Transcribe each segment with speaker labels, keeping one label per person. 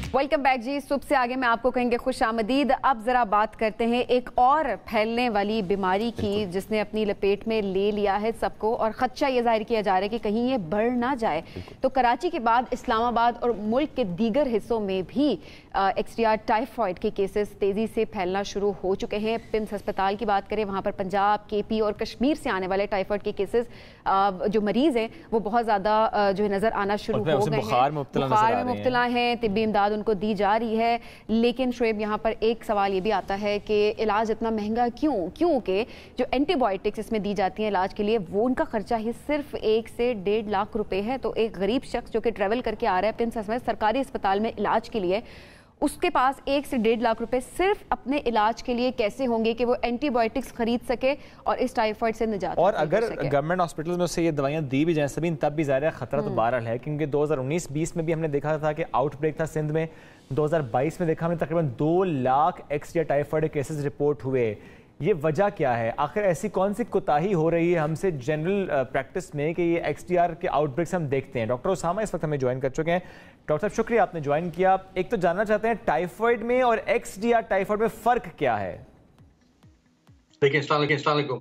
Speaker 1: Welcome back जी। सुबह से आगे मैं आपको कहेंगे खुश आमदीद। अब जरा बात करते हैं एक और फैलने वाली बीमारी की जिसने अपनी लपेट में ले लिया है सबको और खदशा ये जाहिर किया जा रहा है कि कहीं ये बढ़ ना जाए। तो कराची के बाद इस्लामाबाद और मुल्क के दीगर हिस्सों में भी एक्सटीआर टाइफॉइड के केसेस तेजी से फैलना शुरू हो चुके हैं। पिम्स अस्पताल की बात करें, वहाँ पर पंजाब, केपी और कश्मीर से आने वाले टाइफॉइड के केसेस जो मरीज हैं वो बहुत ज़्यादा जो है नज़र आना शुरू हो गए हैं। बुखार में मुब्तला हैं, तिब्बी इमदाद उनको दी जा रही है। लेकिन शुएब, यहाँ पर एक सवाल ये भी आता है कि इलाज इतना महंगा क्योंकि जो एंटीबायोटिक्स इसमें दी जाती हैं इलाज के लिए वो उनका खर्चा ही सिर्फ 1 से 1.5 लाख रुपए है। तो एक गरीब शख्स जो कि ट्रेवल करके आ रहा है पिम्स सरकारी अस्पताल में इलाज के लिए, उसके पास 1 से 1.5 लाख रुपए सिर्फ अपने इलाज के लिए कैसे होंगे कि वो एंटीबायोटिक्स खरीद सके और इस टाइफॉइड से निजात।
Speaker 2: और अगर गवर्नमेंट हॉस्पिटल में उससे ये दवाइयां दी भी जाएं सभी, तब भी ज़्यादा खतरा तो बहरहाल है, क्योंकि 2019-20 में भी हमने देखा था कि आउटब्रेक था सिंध में। 2022 में देखा हमने तकरीबन 2 lakh XDR typhoid cases report हुए। ये वजह क्या है? आखिर ऐसी कौन सी कोताही हो रही है हमसे जनरल प्रैक्टिस में कि ये एक्सटीआर के आउटब्रेक्स हम देखते हैं? डॉक्टर उसामा इस वक्त हमें ज्वाइन कर चुके हैं। डॉक्टर साहब शुक्रिया आपने ज्वाइन किया। एक तो जानना चाहते हैं टाइफॉइड में और एक्सटीआर टाइफॉइड में फ़र्क क्या है?
Speaker 3: देखिए, अस्सलाम वालेकुम।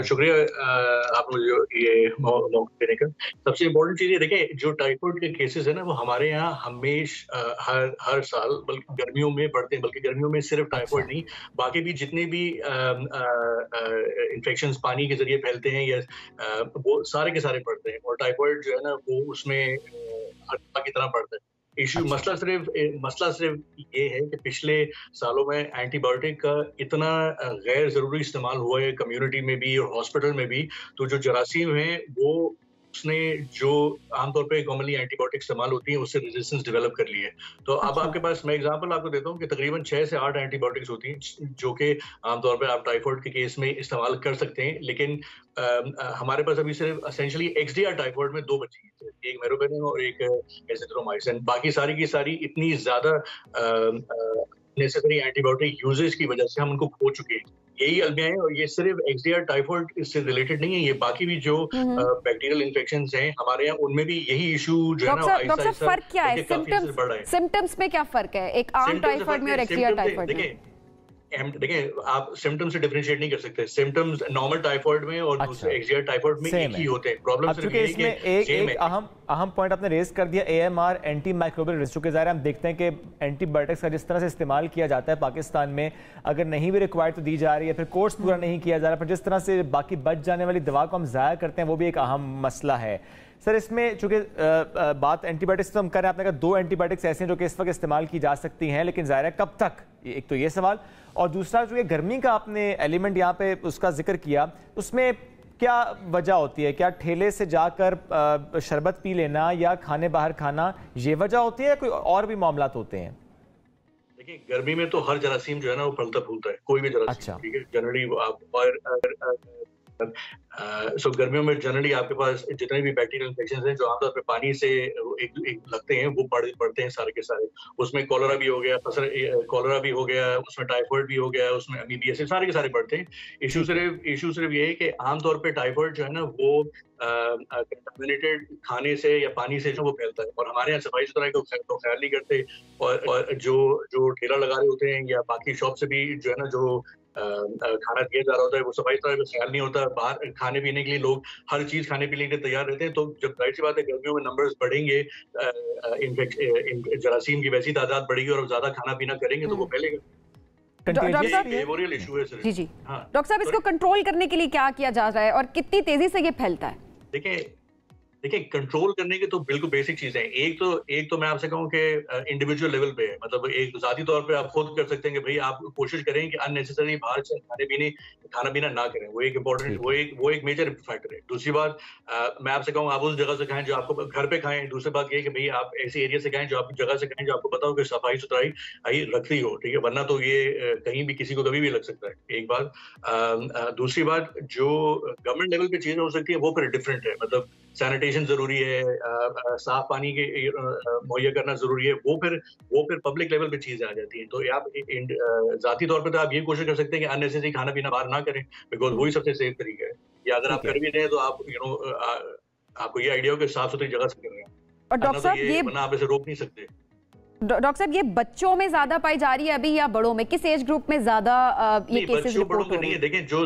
Speaker 3: शुक्रिया आप मुझे ये मौका देने का। सबसे इम्पोर्टेंट चीज़ ये देखें, जो टाइफॉइड के केसेस है ना वो हमारे यहाँ हर साल बल्कि गर्मियों में बढ़ते हैं, बल्कि गर्मियों में सिर्फ टाइफॉइड नहीं, बाकी भी जितने भी इन्फेक्शंस पानी के जरिए फैलते हैं या वो सारे के सारे बढ़ते हैं। और टाइफॉइड जो है ना वो उसमें हर की तरह बढ़ता है। मसला सिर्फ ये है कि पिछले सालों में एंटीबायोटिक का इतना गैर जरूरी इस्तेमाल हुआ है कम्युनिटी में भी और हॉस्पिटल में भी, तो जो जरासीम है वो उसने जो आमतौर पे कॉमनली एंटीबायोटिक इस्तेमाल होती है उससे रेजिस्टेंस डेवलप कर ली है। तो अब आपके पास, मैं एग्जांपल आपको देता हूँ कि तकरीबन 6 से 8 एंटीबायोटिक्स होती हैं जो कि आमतौर पे आप टाइफॉइड के केस में इस्तेमाल कर सकते हैं। लेकिन हमारे पास अभी सिर्फ एसेंशियली एक्सटीआर टाइफॉइड में 2 बची हैं, एक मेरोपेनिन और एक एजिथ्रोमाइसिन। बाकी सारी की सारी इतनी ज्यादा नेसेसरी एंटीबायोटिक यूजेज की वजह से हम उनको खो चुके हैं। यही अलमिया है। और ये सिर्फ एक्सटीआर टाइफॉइड इससे रिलेटेड नहीं है, ये बाकी भी जो बैक्टीरियल इन्फेक्शंस हैं हमारे यहाँ उनमें भी यही इशू जो है ना
Speaker 1: डॉक्टर फर्क क्या है? सिम्टम्स में क्या फर्क है एक आम टाइफॉइड में और एक्सटीआर टाइफॉइड में?
Speaker 3: देखिए, आप सिम्टम्स से डिफरेंशिएट नहीं कर सकते। सिम्टम्स नॉर्मल टाइफॉइड में और दूसरे एक्सटीआर टाइफॉइड में एक ही होते हैं। प्रॉब्लम सिर्फ ये है कि
Speaker 2: एक अहम पॉइंट आपने रेज कर दिया, एएमआर एंटी माइक्रोबियल रेजिस्टेंस के ज़ाहिर हम देखते हैं कि एंटीबायोटिक्स का जिस तरह से इस्तेमाल किया जाता है पाकिस्तान में, अगर नहीं भी रिक्वायर्ड तो दी जा रही है, फिर कोर्स पूरा नहीं किया जा रहा, पर जिस तरह से बाकी बच जाने वाली दवा को हम ज़ाया करते हैं वो भी एक अहम मसला है। सर, इसमें चूंकि बात एंटीबायोटिक्स तो हम कर रहे हैं, आपने कहा 2 एंटीबायोटिक्स ऐसे हैं जो कि इस वक्त इस्तेमाल की जा सकती हैं, लेकिन ज़ाहिर है कब तक? एक तो ये सवाल, और दूसरा जो ये गर्मी का आपने एलिमेंट यहाँ पे उसका जिक्र किया, उसमें क्या वजह होती है? क्या ठेले से जाकर शरबत पी लेना या खाने बाहर खाना ये वजह होती है, कोई और भी मामलात होते हैं?
Speaker 3: देखिए, गर्मी में तो हर जरासीम जो है ना वो फलता फूलता है, कोई भी जरासीम, ठीक है, जनरली आप सो गर्मियों में जनरली आपके पास जितने भी बैक्टीरियल इन्फेक्शंस हैं जो आमतौर पे पानी से एक लगते हैं वो बढ़ते हैं सारे के सारे। उसमें कॉलरा भी हो गया, कॉलरा भी हो गया, उसमें टाइफॉइड भी हो गया, उसमें अमीबियासिस, सारे के सारे बढ़ते हैं। इशू सिर्फ ये है कि आमतौर पे टाइफॉइड जो है ना वो कंटामिनेटेड खाने से या पानी से जो वो फैलता है, और हमारे यहाँ सफाई सुथराई को ख्याल नहीं करते। और जो ठेला लगा रहे होते हैं या बाकी शॉप से भी जो है ना जो खाना दिया जा रहा होता है वो सफाई सुथराई का ख्याल नहीं होता। बाहर खाने पीने के लिए लोग हर चीज खाने पीने के लिए तैयार रहते हैं, तो जब जाहिर सी बात है गर्मियों में नंबर्स बढ़ेंगे, जरासीम की वैसी तादाद बढ़ेगी और ज्यादा खाना पीना करेंगे तो वो फैलेगा।
Speaker 1: डॉक्टर साहब, जी डॉक्टर साहब, इसको कंट्रोल करने के लिए क्या किया जा रहा है और कितनी तेजी से ये फैलता है?
Speaker 3: देखिए, कंट्रोल करने के तो बिल्कुल बेसिक चीजें हैं। एक तो मैं आपसे कहूँ कि इंडिविजुअल लेवल पे है, मतलब एक जाती तौर पे आप खुद कर सकते हैं कि भाई आप कोशिश करें कि अननेसेसरी बाहर से खाना पीना ना करें। वो एक इम्पोर्टेंट, वो एक मेजर फैक्टर है। दूसरी बात, मैं आपसे कहूँ आप उस जगह से खाएं जो आपको घर पे खाएं। दूसरी बात ये कि भाई आप ऐसे एरिया से खाएं जो आपकी जगह से खाएं जो आपको पता हो कि सफाई सुथराई रखती हो, ठीक है, वरना तो ये कहीं भी किसी को कभी भी लग सकता है, एक बात। दूसरी बात, जो गवर्नमेंट लेवल पे चीजें हो सकती है वो फिर डिफरेंट है, मतलब सैनिटेशन जरूरी है, साफ पानी के मुहैया करना जरूरी है, वो फिर पब्लिक लेवल पे चीजें आ जाती हैं। तो आप जाती तौर पे तो आप ये कोशिश कर सकते हैं कि अननेसेसरी खाना पीना बाहर ना करें, बिकॉज वही सबसे सेफ तरीका है। या अगर आप कर भी रहे हैं तो आप आपको ये आइडिया हो कि साफ सुथरी जगह से कर रहे हैं,
Speaker 1: और डॉक्टर साहब ये
Speaker 3: आप इसे रोक नहीं सकते।
Speaker 1: डॉक्टर साहब, ये बच्चों में ज्यादा पाई जा रही है अभी या बड़ों में? किस एज ग्रुप में ज्यादा ये केसेस रिपोर्ट हो रही है?
Speaker 3: देखें, जो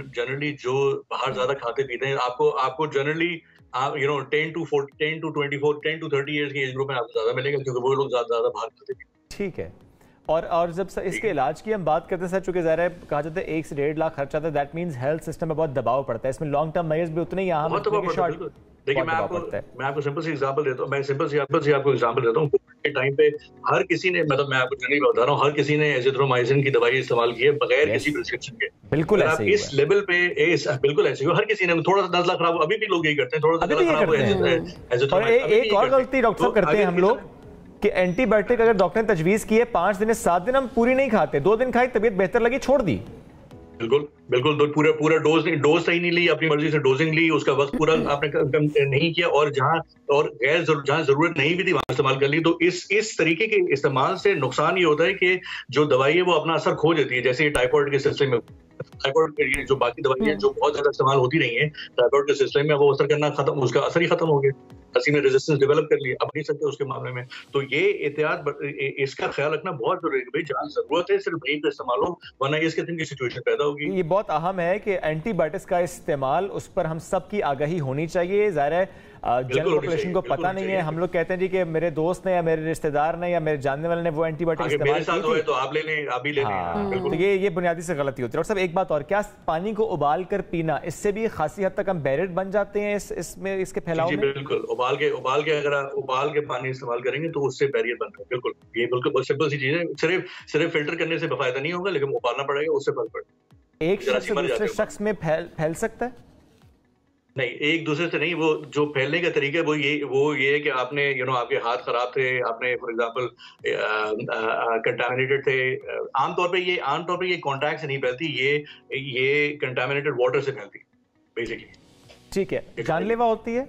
Speaker 3: जनरली जो बाहर ज्यादा खाते पीते हैं, आपको जनरली आप 10 to 24, 10 to 30 इयर्स की एज ग्रुप में आपको ज्यादा मिलेगा, क्योंकि वो लोग ज्यादा बाहर खाते पीते हैं।
Speaker 2: ठीक है। और जब इसके इलाज की हम बात करते हैं सर, चूंकि ज़ाहिर है कहा जाता है 1 से 1.5 लाख खर्चा आता है, दैट मींस हेल्थ सिस्टम में बहुत दबाव पड़ता है, इसमें लॉन्ग टर्म मरीज भी उतने ही यहाँ
Speaker 3: देखिए, मैं आपको सिंपल सी एग्जांपल देता हूँ। मैं सिंपल सी आपको एग्जांपल देता हूँ। कोविड के टाइम पे हर किसी ने, मतलब मैं आपको जनरली बता रहा हूँ, हर किसी ने एजिथ्रोमाइसिन की दवाई इस्तेमाल की है बगैर किसी प्रिस्क्रिप्शन के।
Speaker 2: बिल्कुल ऐसे ही
Speaker 3: इस लेवल पे बिल्कुल ऐसे ही हर किसी ने थोड़ा सा नजला खराब, अभी भी लोग यही करते हैं, थोड़ा सा गला खराब हो
Speaker 2: एजिथ्रोमाइसिन। एक और गलती डॉक्टर साहब करते हैं हम लोग कि एंटीबायोटिक अगर डॉक्टर ने तजवीज की है 5 दिन 7 दिन हम पूरी नहीं खाते, 2 दिन खाई, तबीयत बेहतर लगी, छोड़ दी।
Speaker 3: बिल्कुल तो पूरा डोज सही नहीं ली, अपनी मर्जी से डोजिंग ली, उसका वक्त पूरा आपने नहीं किया, और जहां जरूरत नहीं भी थी वहां इस्तेमाल कर ली। तो इस तरीके के इस्तेमाल से नुकसान ये होता है कि जो दवाई है वो अपना असर खो देती है। जैसे टाइफाइड के सिलसिले में, टाइफाइड के जो बाकी दवाइयां जो बहुत ज्यादा इस्तेमाल होती नहीं है, टाइफाइड के सिलसिले में वो असर करना खत्म, उसका असर ही खत्म हो गया, किसी ने रेजिस्टेंस डेवलप कर लिया, अब नहीं सकते उसके मामले में। तो ये एहतियात, इसका ख्याल रखना बहुत जरूरी है कि भाई जहां जरूरत है सिर्फ वहीं पे इस्तेमाल हो, वरना इस किस्म की सिचुएशन पैदा होगी।
Speaker 2: ये बहुत अहम है कि एंटीबायोटिक्स का इस्तेमाल, उस पर हम सब की आगाही होनी चाहिए। ज़ाहिर है जनरल पॉपुलेशन को पता नहीं है, हम लोग कहते हैं जी कि मेरे दोस्त ने या मेरे रिश्तेदार ने या मेरे जानने वाले ने वो एंटीबायोटिक इस्तेमाल की थी,
Speaker 3: तो आप ले लें, आप भी ले लें।
Speaker 2: तो ये बुनियादी से गलती होती है। और सब एक बात और, क्या पानी को उबाल कर पीना, इससे भी खासी हद तक हम बैरियर बन जाते हैं इसमें, इसके फैलाव में?
Speaker 3: बिल्कुल, उबाल के अगर उबाल के पानी इस्तेमाल करेंगे तो उससे बैरियर बनता है। बिल्कुल, ये बिल्कुल बहुत सिंपल सी चीज है। सिर्फ फिल्टर करने से फायदा नहीं होगा, लेकिन उबालना पड़ेगा, उससे फर्क पड़ेगा।
Speaker 2: एक शख्स से दूसरे शख्स में फैल सकता है?
Speaker 3: नहीं, एक दूसरे से नहीं। वो जो फैलने का तरीका है वो ये है कि आपने आपके हाथ खराब थे, आपने फॉर एग्जांपल कंटामिनेटेड थे। आमतौर पे ये कांटेक्ट से नहीं फैलती, ये कंटामिनेटेड वाटर से फैलती बेसिकली।
Speaker 2: ठीक है, जानलेवा होती है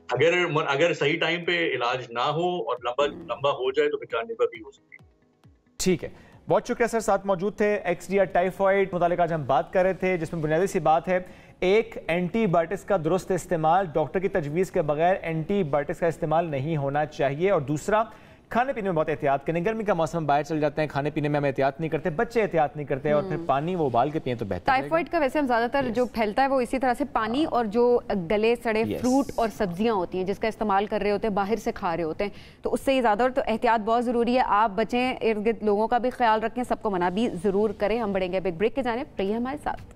Speaker 3: अगर सही टाइम पे इलाज ना हो और लंबा हो जाए तो फिर जानलेवा भी हो सकती है।
Speaker 2: ठीक है, बहुत शुक्रिया सर, साथ मौजूद थे। एक्सडिया टाइफॉइड मुतालिक आज हम बात कर रहे थे, जिसमें बुनियादी सी बात है, एक एंटीबायोटिक्स का दुरुस्त इस्तेमाल, डॉक्टर की तजवीज़ के बगैर एंटीबायोटिक्स का इस्तेमाल नहीं होना चाहिए। और दूसरा, खाने पीने में बहुत एहतियात करें। गर्मी का मौसम, बाहर चल जाते हैं, खाने पीने में हम एहतियात नहीं करते, बच्चे एहतियात नहीं करते, और फिर पानी वो उबाल के पिए तो बेहतर।
Speaker 1: टाइफाइड का वैसे हम ज्यादातर जो फैलता है वो इसी तरह से पानी और जो गले सड़े फ्रूट और सब्जियां होती हैं जिसका इस्तेमाल कर रहे होते हैं, बाहर से खा रहे होते हैं, तो उससे ही ज्यादा। तो एहतियात बहुत जरूरी है, आप बचें, इर्द गिर्द लोगों का भी ख्याल रखें, सबको मना भी जरूर करें। हम बढ़ेंगे बिग ब्रेक के जाने, रहिए हमारे साथ।